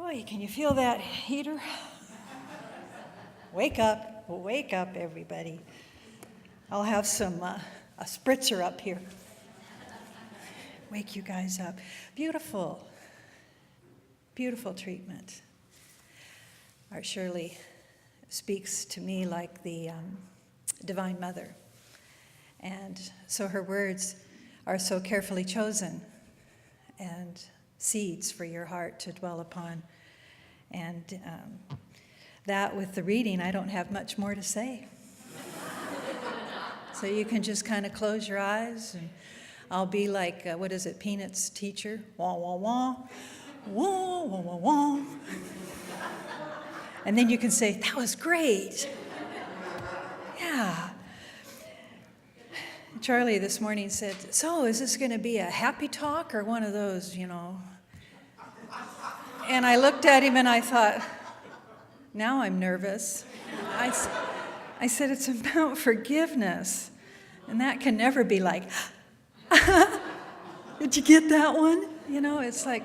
Boy, can you feel that heater? Wake up, everybody. I'll have some a spritzer up here. Wake you guys up. Beautiful, beautiful treatment. Our Shirley speaks to me like the Divine Mother. And so her words are so carefully chosen and seeds for your heart to dwell upon. And that with the reading, I don't have much more to say. So you can just kind of close your eyes, and I'll be like, Peanuts' teacher? Wah, wah, wah, wah, wah, wah, wah. And then you can say, that was great. Yeah. Charlie this morning said, so is this going to be a happy talk or one of those, And I looked at him and I thought, now I'm nervous. I said, it's about forgiveness. And that can never be like, did you get that one? It's like,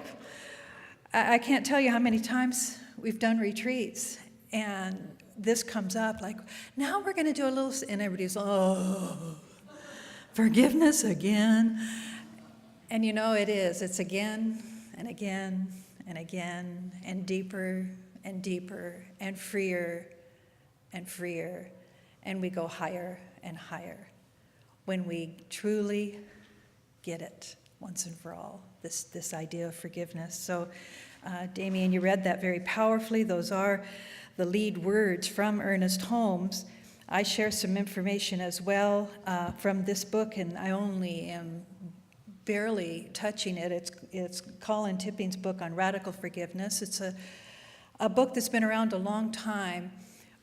I can't tell you how many times we've done retreats and this comes up like, now we're going to do a little, and everybody's, forgiveness again. And it is. It's again and again and again and deeper and deeper and freer and freer. And we go higher and higher when we truly get it once and for all, this idea of forgiveness. So, Damien, you read that very powerfully. Those are the lead words from Ernest Holmes. I share some information as well from this book, and I only am barely touching it. It's Colin Tipping's book on radical forgiveness. It's a book that's been around a long time,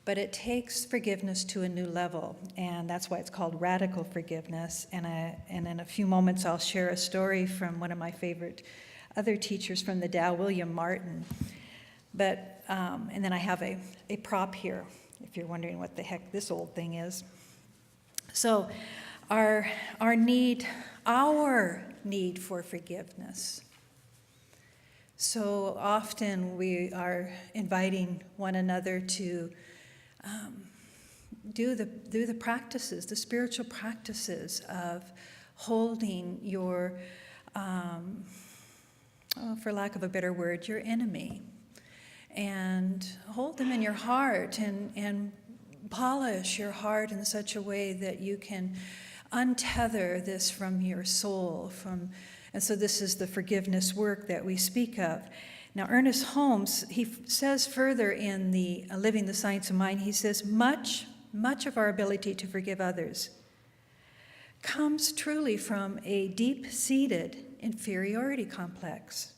but it takes forgiveness to a new level, and that's why it's called radical forgiveness. And in a few moments, I'll share a story from one of my favorite other teachers from the Tao, William Martin. But and then I have a prop here, if you're wondering what the heck this old thing is. So our need for forgiveness. So often we are inviting one another to do the practices, the spiritual practices of holding your, for lack of a better word, your enemy. And hold them in your heart and polish your heart in such a way that you can untether this from your soul. And so this is the forgiveness work that we speak of. Now, Ernest Holmes, he says further in the Living the Science of Mind, he says, much of our ability to forgive others comes truly from a deep-seated inferiority complex.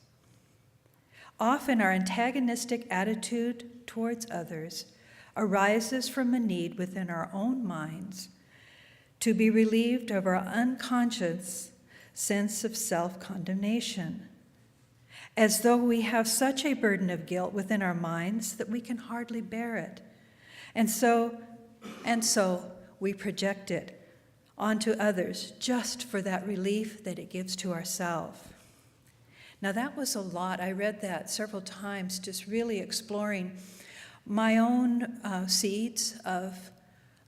Often our antagonistic attitude towards others arises from a need within our own minds to be relieved of our unconscious sense of self-condemnation, as though we have such a burden of guilt within our minds that we can hardly bear it. And so we project it onto others just for that relief that it gives to ourselves. Now that was a lot. I read that several times, just really exploring my own seeds of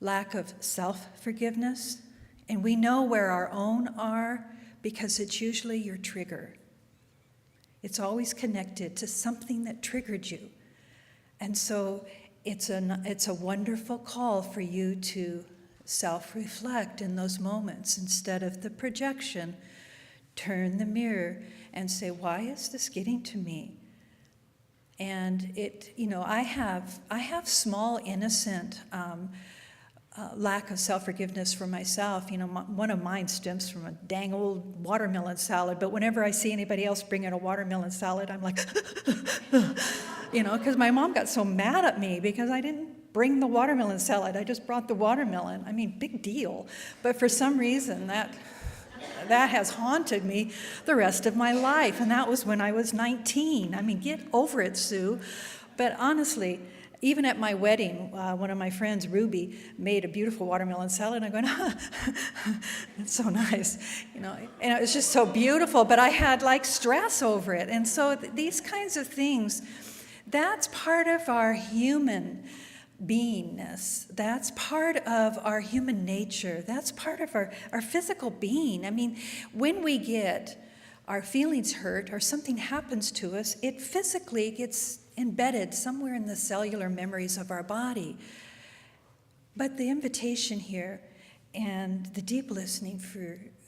lack of self-forgiveness. And we know where our own are because it's usually your trigger. It's always connected to something that triggered you. And so it's a wonderful call for you to self-reflect in those moments. Instead of the projection, turn the mirror and say, why is this getting to me? And I have small, innocent lack of self-forgiveness for myself. One of mine stems from a dang old watermelon salad, but whenever I see anybody else bring in a watermelon salad, I'm like, because my mom got so mad at me because I didn't bring the watermelon salad. I just brought the watermelon. I mean, big deal. But for some reason, that has haunted me the rest of my life, and that was when I was 19. I mean, get over it, Sue. But honestly, even at my wedding, one of my friends, Ruby, made a beautiful watermelon salad, and I'm going, that's so nice, and it was just so beautiful, but I had stress over it. And so these kinds of things That's part of our human beingness. That's part of our human nature. That's part of our physical being. I mean, when we get our feelings hurt or something happens to us, it physically gets embedded somewhere in the cellular memories of our body. But the invitation here and the deep listening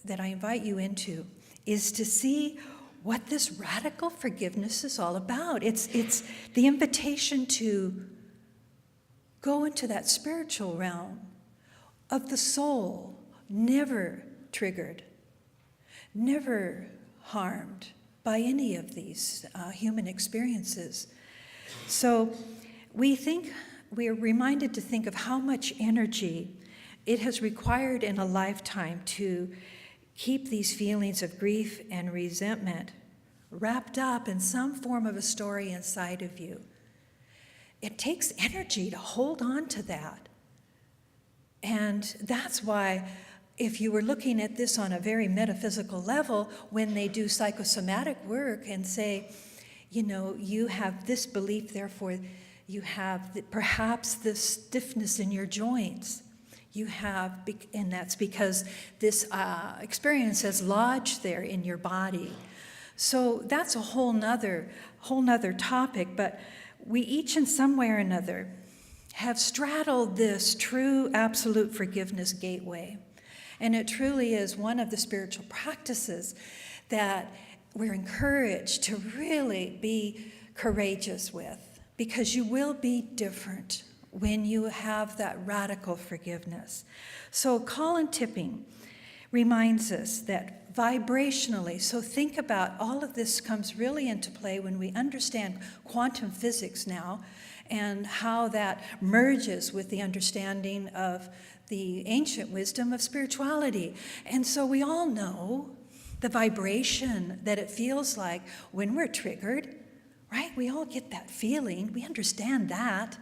that I invite you into is to see what this radical forgiveness is all about. It's the invitation to go into that spiritual realm of the soul, never triggered, never harmed by any of these human experiences. So we are reminded to think of how much energy it has required in a lifetime to keep these feelings of grief and resentment wrapped up in some form of a story inside of you. It takes energy to hold on to that. And that's why, if you were looking at this on a very metaphysical level, when they do psychosomatic work and say, you have this belief, therefore you have perhaps this stiffness in your joints. And that's because this experience has lodged there in your body. So that's a whole nother topic, but we each in some way or another have straddled this true absolute forgiveness gateway. And it truly is one of the spiritual practices that we're encouraged to really be courageous with, because you will be different when you have that radical forgiveness. So Colin Tipping reminds us that vibrationally, so think about all of this comes really into play when we understand quantum physics now and how that merges with the understanding of the ancient wisdom of spirituality. And so we all know the vibration that it feels like when we're triggered, right? We all get that feeling. We understand that.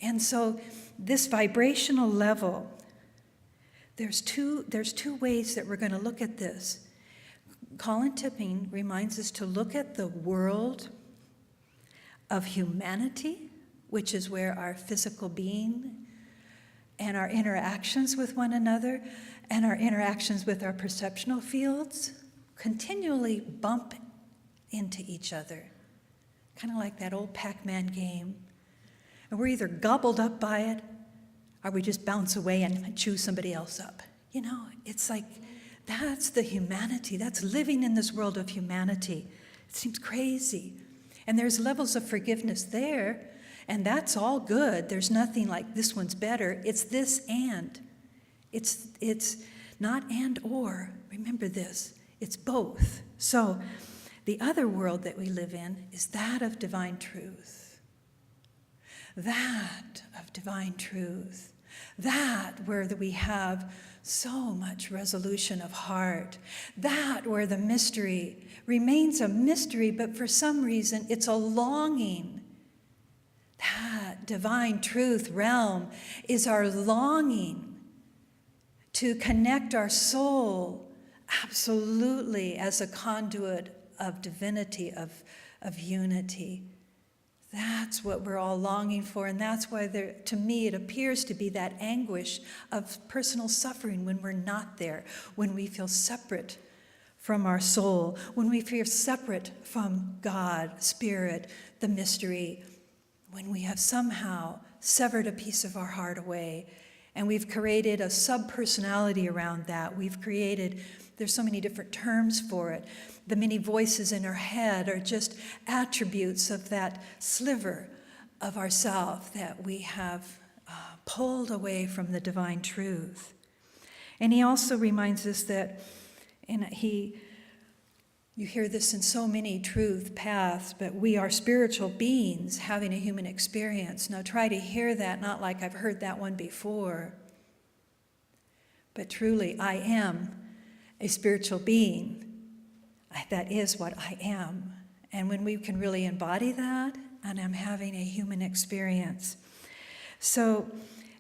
And so this vibrational level, there's two ways that we're going to look at this. Colin Tipping reminds us to look at the world of humanity, which is where our physical being and our interactions with one another and our interactions with our perceptual fields continually bump into each other, kind of like that old Pac-Man game. And we're either gobbled up by it, or we just bounce away and chew somebody else up. It's like that's the humanity. That's living in this world of humanity. It seems crazy. And there's levels of forgiveness there, and that's all good. There's nothing like this one's better. It's this and. It's not and or. Remember this. It's both. So the other world that we live in is that of divine truth. That of divine truth. That where we have so much resolution of heart. That where the mystery remains a mystery, but for some reason it's a longing. That divine truth realm is our longing to connect our soul absolutely as a conduit of divinity, of unity. That's what we're all longing for, and that's why to me it appears to be that anguish of personal suffering when we're not there, when we feel separate from our soul, when we feel separate from God, Spirit, the mystery, when we have somehow severed a piece of our heart away, and we've created a sub-personality around that. There's so many different terms for it. The many voices in our head are just attributes of that sliver of ourself that we have pulled away from the divine truth. And he also reminds us that, you hear this in so many truth paths, but we are spiritual beings having a human experience. Now try to hear that, not like I've heard that one before, but truly, I am a spiritual being. That is what I am. And when we can really embody that, and I'm having a human experience. So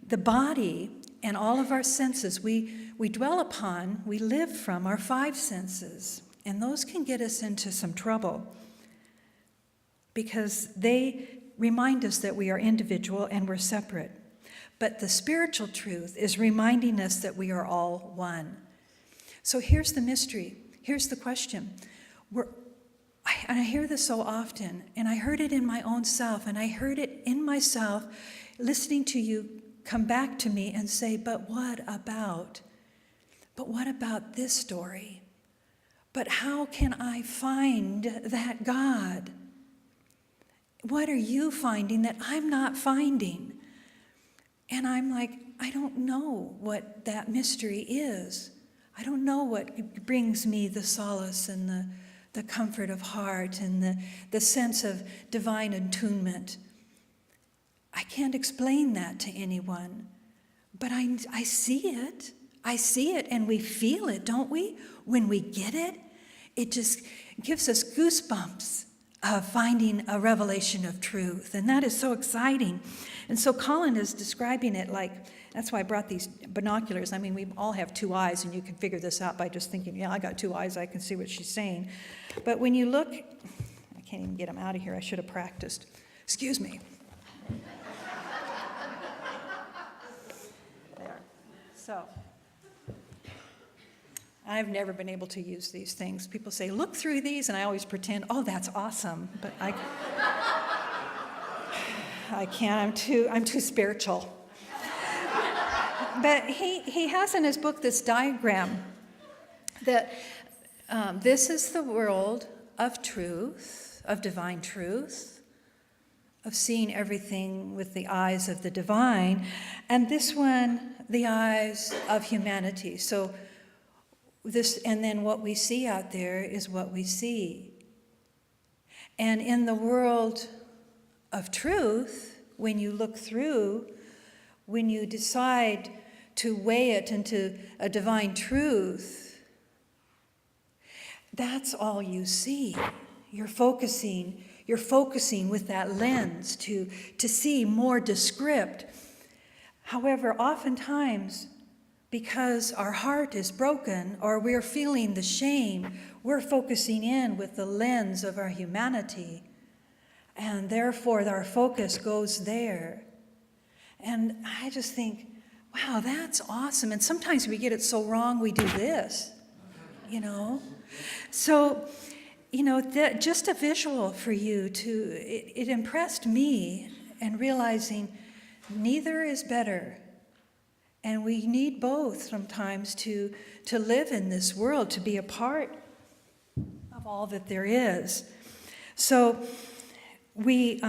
the body and all of our senses, we dwell upon, we live from our five senses. And those can get us into some trouble. because they remind us that we are individual and we're separate. But the spiritual truth is reminding us that we are all one. So here's the mystery. Here's the question. And I hear this so often, and I heard it in my own self, and I heard it in myself listening to you come back to me and say, but what about this story? But how can I find that God? What are you finding that I'm not finding? And I'm like, I don't know what that mystery is. I don't know what brings me the solace and the comfort of heart and the sense of divine attunement. I can't explain that to anyone, but I see it. I see it, and we feel it, don't we? When we get it, it just gives us goosebumps of finding a revelation of truth, and that is so exciting. And so Colin is describing it like, that's why I brought these binoculars. I mean, we all have two eyes, and you can figure this out by just thinking, yeah, I got two eyes, I can see what she's saying. But when you look, I can't even get them out of here, I should have practiced. Excuse me. There. So, I've never been able to use these things. People say, look through these, and I always pretend, oh, that's awesome. But I can't, I'm too spiritual. But he has in his book this diagram that this is the world of truth, of divine truth, of seeing everything with the eyes of the divine, and this one, the eyes of humanity. So this, and then what we see out there is what we see. And in the world of truth, when you look through, when you decide to weigh it into a divine truth, that's all you see. You're focusing with that lens to see more descript. However, oftentimes, because our heart is broken or we're feeling the shame, we're focusing in with the lens of our humanity, and therefore our focus goes there. And I just think, wow, that's awesome. And sometimes we get it so wrong, we do this, you know? So, you know, just a visual for you it impressed me, and realizing neither is better. And we need both sometimes to live in this world, to be a part of all that there is. So we're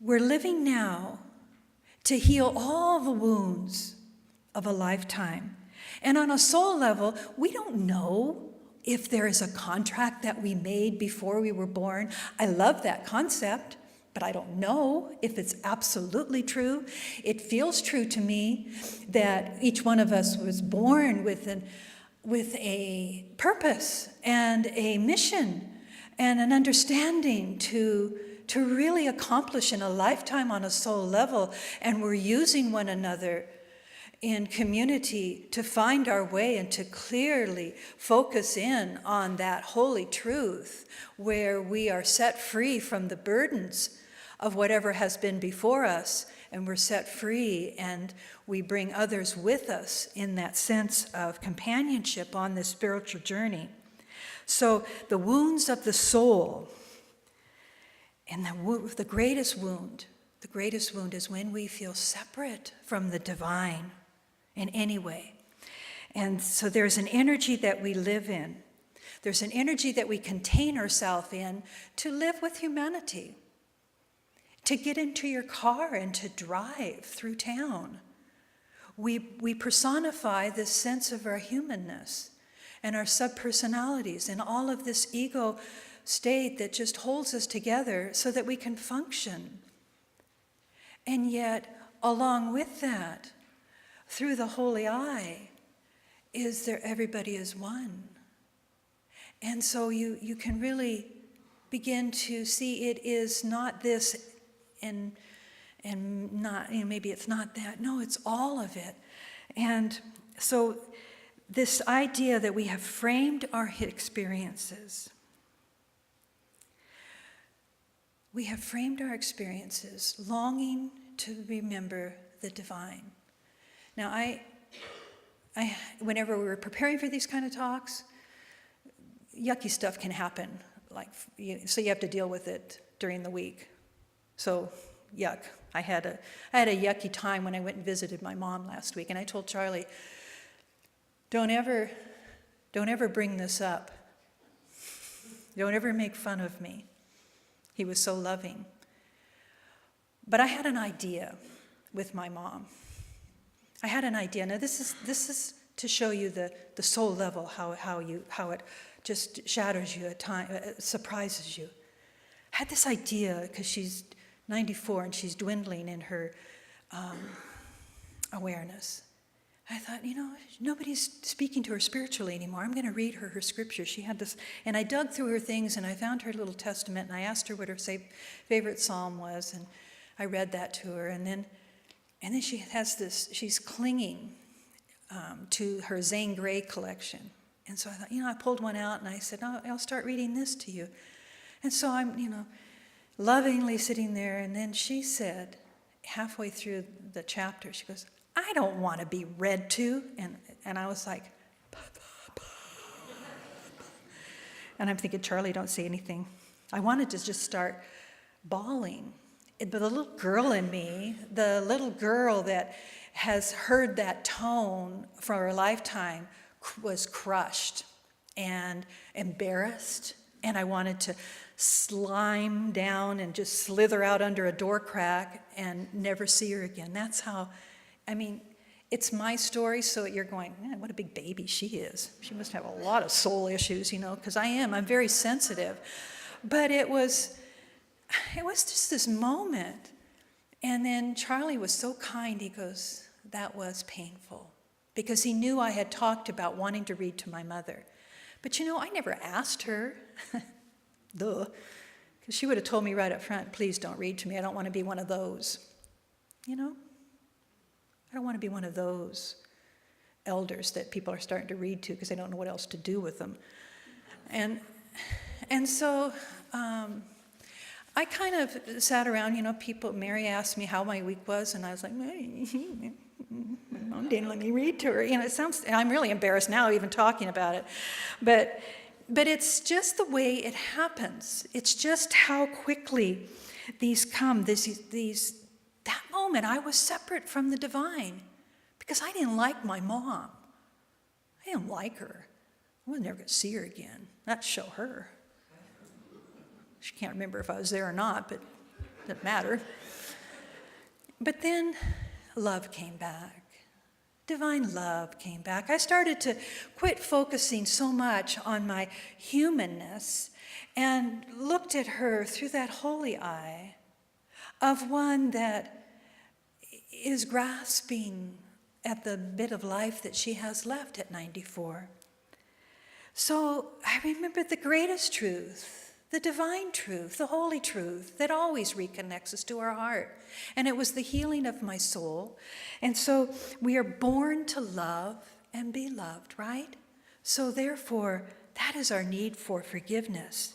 living now to heal all the wounds of a lifetime. And on a soul level, we don't know if there is a contract that we made before we were born. I love that concept, but I don't know if it's absolutely true. It feels true to me that each one of us was born with a purpose and a mission and an understanding to really accomplish in a lifetime on a soul level, and we're using one another in community to find our way and to clearly focus in on that holy truth where we are set free from the burdens of whatever has been before us, and we're set free and we bring others with us in that sense of companionship on this spiritual journey. So the wounds of the soul, and the greatest wound is when we feel separate from the divine in any way. And so there's an energy that we live in. There's an energy that we contain ourselves in to live with humanity, to get into your car and to drive through town. We personify this sense of our humanness and our subpersonalities and all of this ego state that just holds us together so that we can function. And yet, along with that, through the holy eye, is there everybody is one. And so you can really begin to see it is not this and not, maybe it's not that. No, it's all of it. And so this idea that we have framed our experiences we have framed our experiences longing to remember the divine. Now, I whenever we were preparing for these kind of talks, yucky stuff can happen. So you have to deal with it during the week. So, yuck. I had a yucky time when I went and visited my mom last week, and I told Charlie, don't ever bring this up. Don't ever make fun of me. He was so loving. But I had an idea with my mom. I had an idea. Now this is to show you the soul level, how it just shatters you at times, surprises you. I had this idea because she's 94 and she's dwindling in her awareness. I thought, nobody's speaking to her spiritually anymore. I'm going to read her scripture. She had this, and I dug through her things, and I found her little testament, and I asked her what her favorite psalm was, and I read that to her, and then she has this. She's clinging to her Zane Grey collection, and so I thought, I pulled one out, and I said, I'll start reading this to you, and so I'm, lovingly sitting there, and then she said, halfway through the chapter, she goes, I don't want to be read to. And I was like, and I'm thinking, Charlie, don't say anything. I wanted to just start bawling. But the little girl in me, the little girl that has heard that tone for her lifetime, was crushed and embarrassed. And I wanted to slime down and just slither out under a door crack and never see her again. That's how, it's my story, so you're going, man, what a big baby she is. She must have a lot of soul issues, because I'm very sensitive. But it was just this moment. And then Charlie was so kind, he goes, that was painful. Because he knew I had talked about wanting to read to my mother. But I never asked her. Duh. Because she would have told me right up front, please don't read to me. I don't want to be one of those. I don't want to be one of those elders that people are starting to read to because they don't know what else to do with them. And so I kind of sat around, Mary asked me how my week was, and I was like, my mom didn't let me read to her. I'm really embarrassed now even talking about it. But it's just the way it happens. It's just how quickly these come, that moment I was separate from the divine because I didn't like my mom. I didn't like her. I was never going to see her again, not show her. She can't remember if I was there or not, but it doesn't matter. But then love came back. Divine love came back. I started to quit focusing so much on my humanness and looked at her through that holy eye of one that is grasping at the bit of life that she has left at 94. So I remembered the greatest truth, the divine truth, the holy truth that always reconnects us to our heart. And it was the healing of my soul. And so we are born to love and be loved, right? So therefore, that is our need for forgiveness.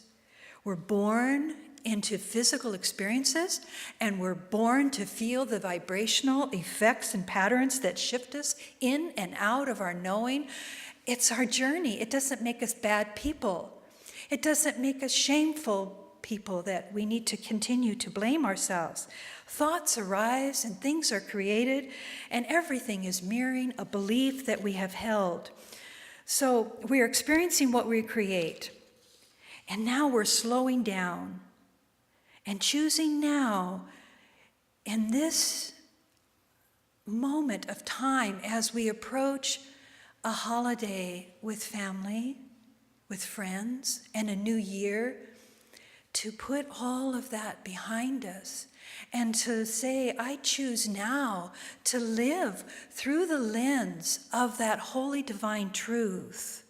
We're born into physical experiences, and we're born to feel the vibrational effects and patterns that shift us in and out of our knowing. It's our journey. It doesn't make us bad people. It doesn't make us shameful people that we need to continue to blame ourselves. Thoughts arise and things are created, and everything is mirroring a belief that we have held. So we're experiencing what we create, and now we're slowing down and choosing now in this moment of time as we approach a holiday with family, with friends, and a new year, to put all of that behind us and to say, I choose now to live through the lens of that holy divine truth.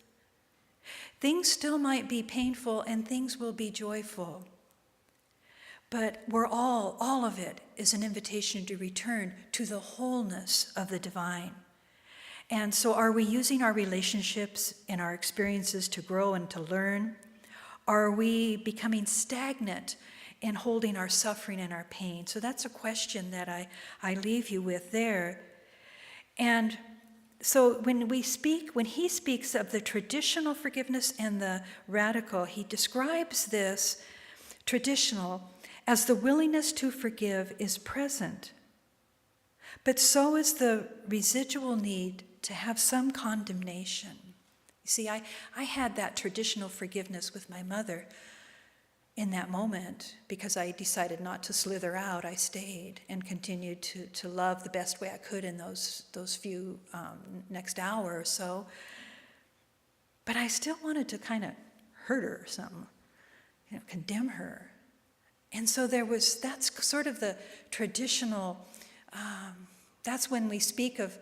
Things still might be painful and things will be joyful. But all of it is an invitation to return to the wholeness of the divine. And so are we using our relationships and our experiences to grow and to learn? Are we becoming stagnant in holding our suffering and our pain. So that's a question that I leave you with there. And so when he speaks of the traditional forgiveness and the radical, he describes this traditional as the willingness to forgive is present, but so is the residual need to have some condemnation. You see, I had that traditional forgiveness with my mother in that moment because I decided not to slither out. I stayed and continued to love the best way I could in those few next hour or so. But I still wanted to kind of hurt her or something, condemn her. And so that's sort of the traditional, that's when we speak of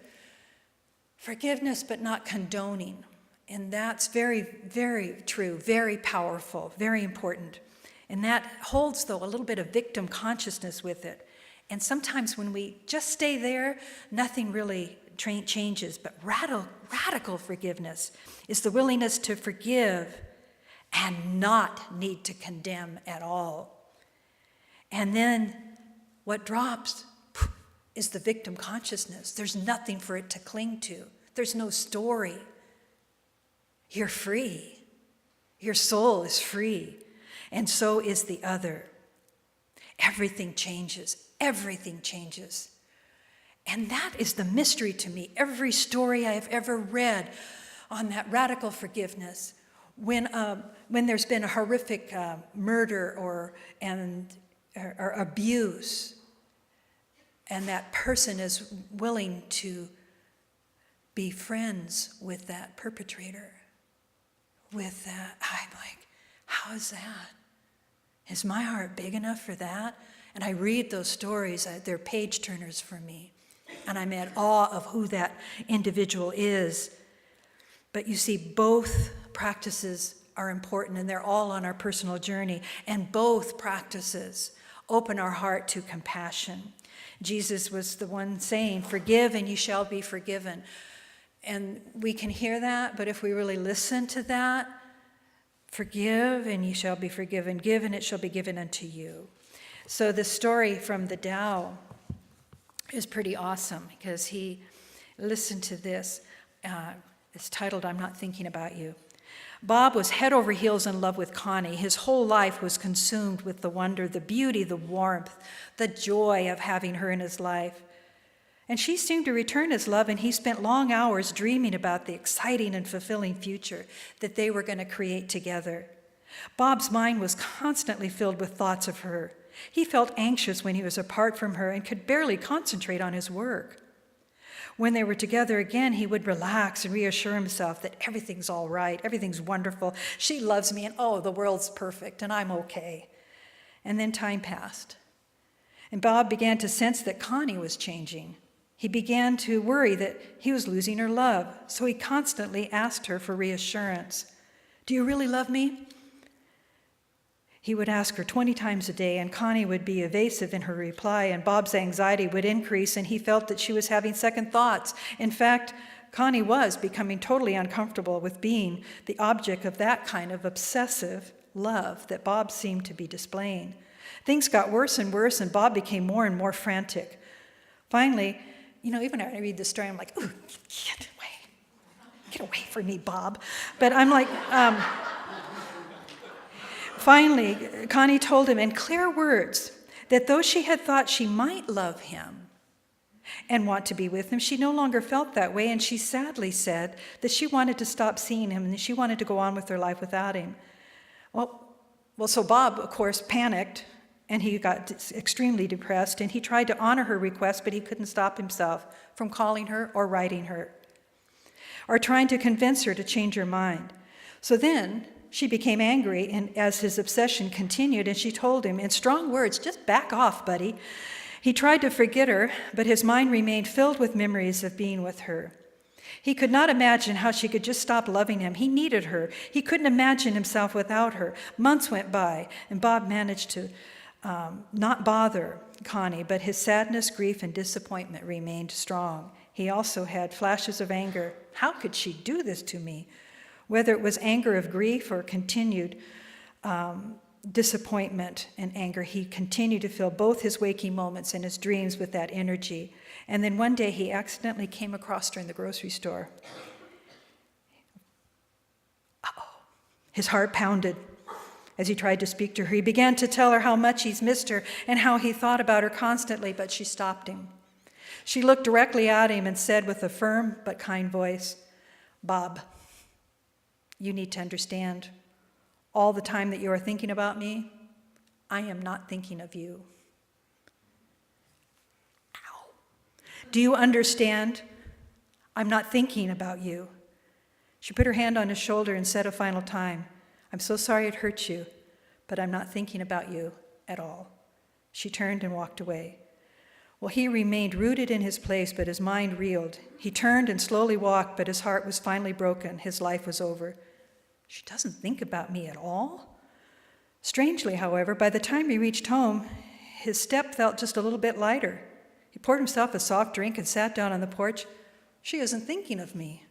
forgiveness but not condoning. And that's very, very true, very powerful, very important. And that holds, though, a little bit of victim consciousness with it. And sometimes when we just stay there, nothing really changes. But radical forgiveness is the willingness to forgive and not need to condemn at all. And then what drops is the victim consciousness. There's nothing for it to cling to. There's no story. You're free. Your soul is free. And so is the other. Everything changes. Everything changes. And that is the mystery to me. Every story I have ever read on that radical forgiveness, when there's been a horrific murder or abuse, and that person is willing to be friends with that perpetrator, with that, I'm like, how is that? Is my heart big enough for that? And I read those stories, they're page turners for me. And I'm at awe of who that individual is. But you see, both practices are important, and they're all on our personal journey. And both practices open our heart to compassion. Jesus was the one saying, "Forgive and you shall be forgiven." And we can hear that, but if we really listen to that, forgive and you shall be forgiven. Give and it shall be given unto you. So the story from the Tao is pretty awesome because listen to this. It's titled, "I'm Not Thinking About You." Bob was head over heels in love with Connie. His whole life was consumed with the wonder, the beauty, the warmth, the joy of having her in his life. And she seemed to return his love, and he spent long hours dreaming about the exciting and fulfilling future that they were going to create together. Bob's mind was constantly filled with thoughts of her. He felt anxious when he was apart from her and could barely concentrate on his work. When they were together again, he would relax and reassure himself that everything's all right, everything's wonderful, she loves me, and the world's perfect, and I'm okay. And then time passed, and Bob began to sense that Connie was changing. He began to worry that he was losing her love, so he constantly asked her for reassurance. "Do you really love me?" He would ask her 20 times a day, and Connie would be evasive in her reply, and Bob's anxiety would increase, and he felt that she was having second thoughts. In fact, Connie was becoming totally uncomfortable with being the object of that kind of obsessive love that Bob seemed to be displaying. Things got worse and worse, and Bob became more and more frantic. Finally, even when I read this story, I'm like, "Ooh, get away from me, Bob." But I'm like, finally, Connie told him in clear words that though she had thought she might love him and want to be with him, she no longer felt that way, and she sadly said that she wanted to stop seeing him and she wanted to go on with her life without him. Well, so Bob, of course, panicked, and he got extremely depressed, and he tried to honor her request, but he couldn't stop himself from calling her or writing her or trying to convince her to change her mind. So then she became angry, and as his obsession continued, and she told him in strong words, "Just back off, buddy." He tried to forget her, but his mind remained filled with memories of being with her. He could not imagine how she could just stop loving him. He needed her. He couldn't imagine himself without her. Months went by, and Bob managed to not bother Connie, but his sadness, grief, and disappointment remained strong. He also had flashes of anger. How could she do this to me? Whether it was anger of grief or continued disappointment and anger. He continued to fill both his waking moments and his dreams with that energy. And then one day he accidentally came across her in the grocery store. Uh-oh. His heart pounded as he tried to speak to her. He began to tell her how much he's missed her and how he thought about her constantly, but she stopped him. She looked directly at him and said with a firm but kind voice, "Bob, you need to understand, all the time that you are thinking about me, I am not thinking of you." Ow. Do you understand? I'm not thinking about you. She put her hand on his shoulder and said a final time, "I'm so sorry it hurt you, but I'm not thinking about you at all." She turned and walked away. Well, he remained rooted in his place, but his mind reeled. He turned and slowly walked, but his heart was finally broken. His life was over. She doesn't think about me at all? Strangely, however, by the time he reached home, his step felt just a little bit lighter. He poured himself a soft drink and sat down on the porch. She isn't thinking of me,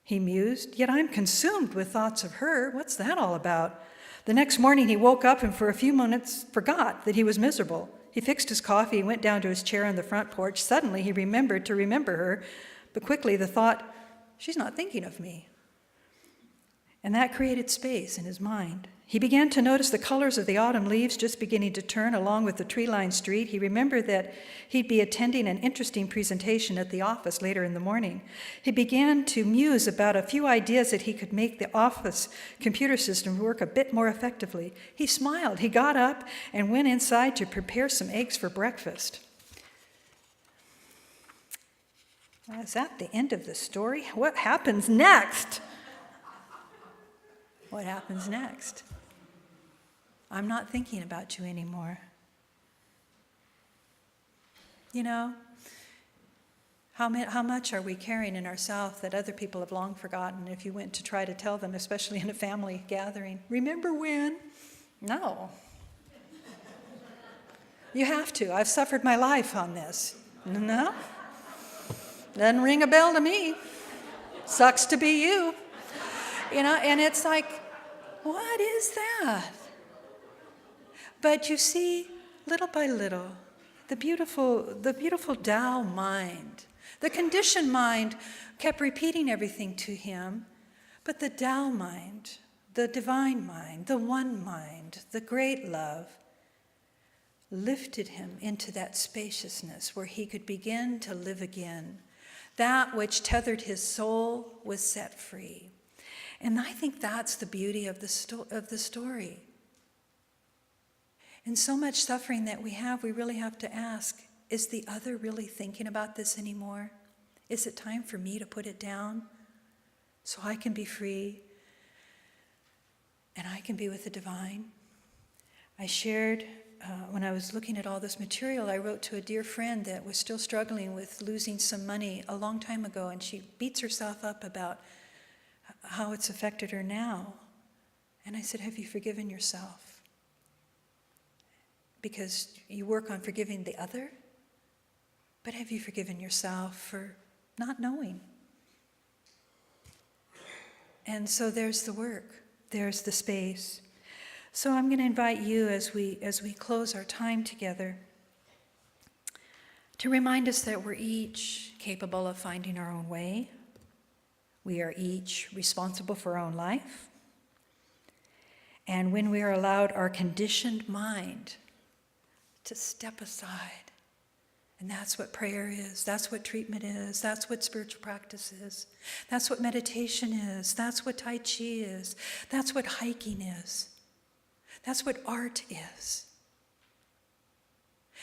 he mused, yet I'm consumed with thoughts of her. What's that all about? The next morning he woke up and for a few minutes forgot that he was miserable. He fixed his coffee and went down to his chair on the front porch. Suddenly he remembered to remember her, but quickly the thought, she's not thinking of me. And that created space in his mind. He began to notice the colors of the autumn leaves just beginning to turn along with the tree-lined street. He remembered that he'd be attending an interesting presentation at the office later in the morning. He began to muse about a few ideas that he could make the office computer system work a bit more effectively. He smiled. He got up and went inside to prepare some eggs for breakfast. Is that the end of the story? What happens next? What happens next? I'm not thinking about you anymore. You know, how much are we carrying in ourselves that other people have long forgotten if you went to try to tell them, especially in a family gathering? Remember when? No. You have to. I've suffered my life on this. No? Doesn't ring a bell to me. Sucks to be you. You know, and it's like, what is that? But you see, little by little, the beautiful Tao mind, the conditioned mind kept repeating everything to him, but the Tao mind, the divine mind, the one mind, the great love, lifted him into that spaciousness where he could begin to live again. That which tethered his soul was set free. And I think that's the beauty of the story. In so much suffering that we have, we really have to ask, is the other really thinking about this anymore? Is it time for me to put it down so I can be free and I can be with the divine? I shared, when I was looking at all this material, I wrote to a dear friend that was still struggling with losing some money a long time ago, and she beats herself up about how it's affected her now. And I said, have you forgiven yourself? Because you work on forgiving the other, but have you forgiven yourself for not knowing? And so there's the work, there's the space. So I'm going to invite you as we close our time together to remind us that we're each capable of finding our own way. We are each responsible for our own life. And when we are allowed our conditioned mind to step aside, and that's what prayer is, that's what treatment is, that's what spiritual practice is, that's what meditation is, that's what Tai Chi is, that's what hiking is, that's what art is.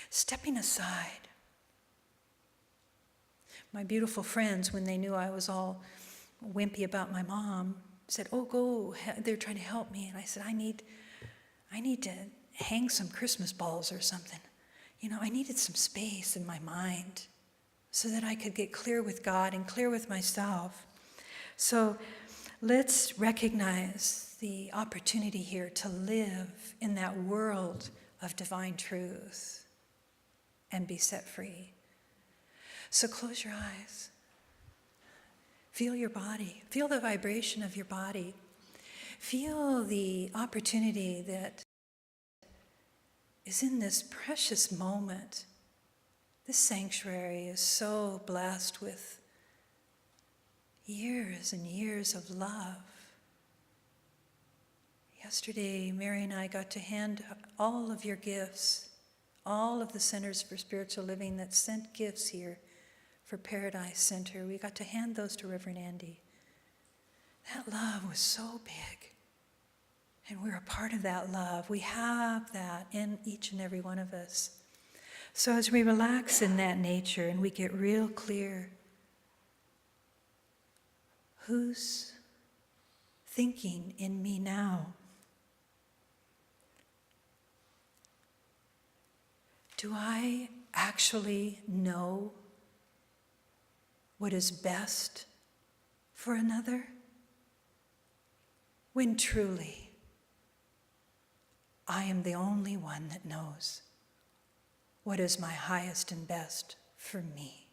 Stepping aside. My beautiful friends, when they knew I was all wimpy about my mom, said, oh, go, they're trying to help me. And I said, I need to hang some Christmas balls or something. You know, I needed some space in my mind so that I could get clear with God and clear with myself. So let's recognize the opportunity here to live in that world of divine truth and be set free. So close your eyes. Feel your body. Feel the vibration of your body. feel the opportunity that is in this precious moment. This sanctuary is so blessed with years and years of love. Yesterday, Mary and I got to hand all of your gifts, all of the Centers for Spiritual Living that sent gifts here for Paradise Center. We got to hand those to Reverend Andy. That love was so big. And we're a part of that love. We have that in each and every one of us. So as we relax in that nature and we get real clear, who's thinking in me now? Do I actually know what is best for another? When truly, I am the only one that knows what is my highest and best for me.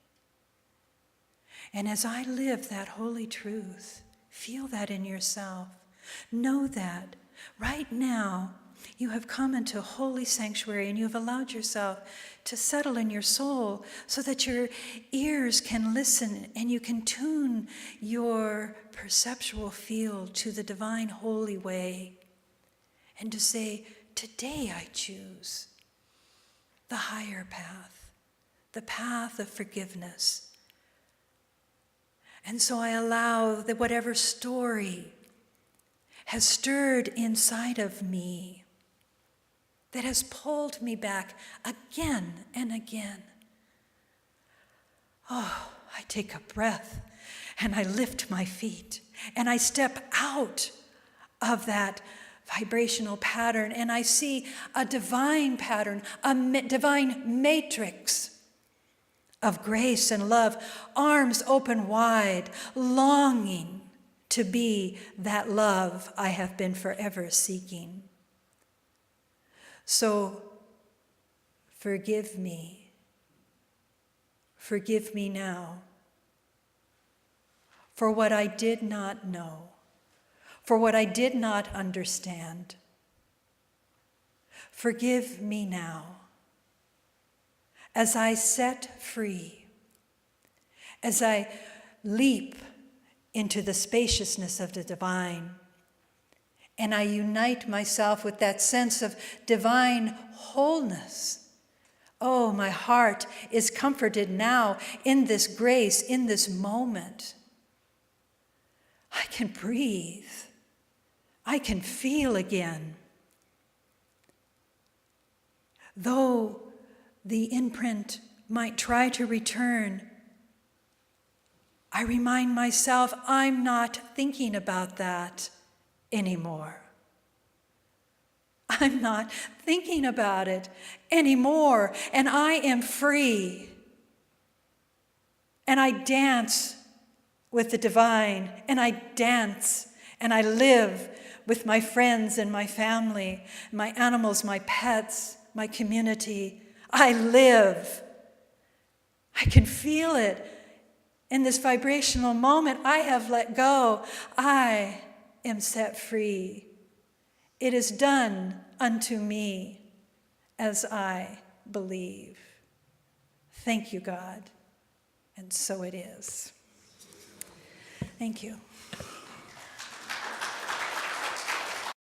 And as I live that holy truth, feel that in yourself. Know that right now you have come into a holy sanctuary and you have allowed yourself to settle in your soul so that your ears can listen and you can tune your perceptual field to the divine holy way and to say, today I choose the higher path, the path of forgiveness. And so I allow that whatever story has stirred inside of me, that has pulled me back again and again. Oh, I take a breath and I lift my feet and I step out of that vibrational pattern and I see a divine pattern, a divine matrix of grace and love, arms open wide, longing to be that love I have been forever seeking. So, forgive me. Forgive me now for what I did not know, for what I did not understand. Forgive me now as I set free, as I leap into the spaciousness of the divine, and I unite myself with that sense of divine wholeness. Oh, my heart is comforted now in this grace, in this moment. I can breathe. I can feel again. Though the imprint might try to return, I remind myself I'm not thinking about that anymore. I'm not thinking about it anymore, and I am free. And I dance with the divine, and I dance, and I live with my friends and my family, my animals, my pets, my community. I live. I can feel it. In this vibrational moment, I have let go. I am set free. It is done unto me as I believe. Thank you, God. And so it is. Thank you.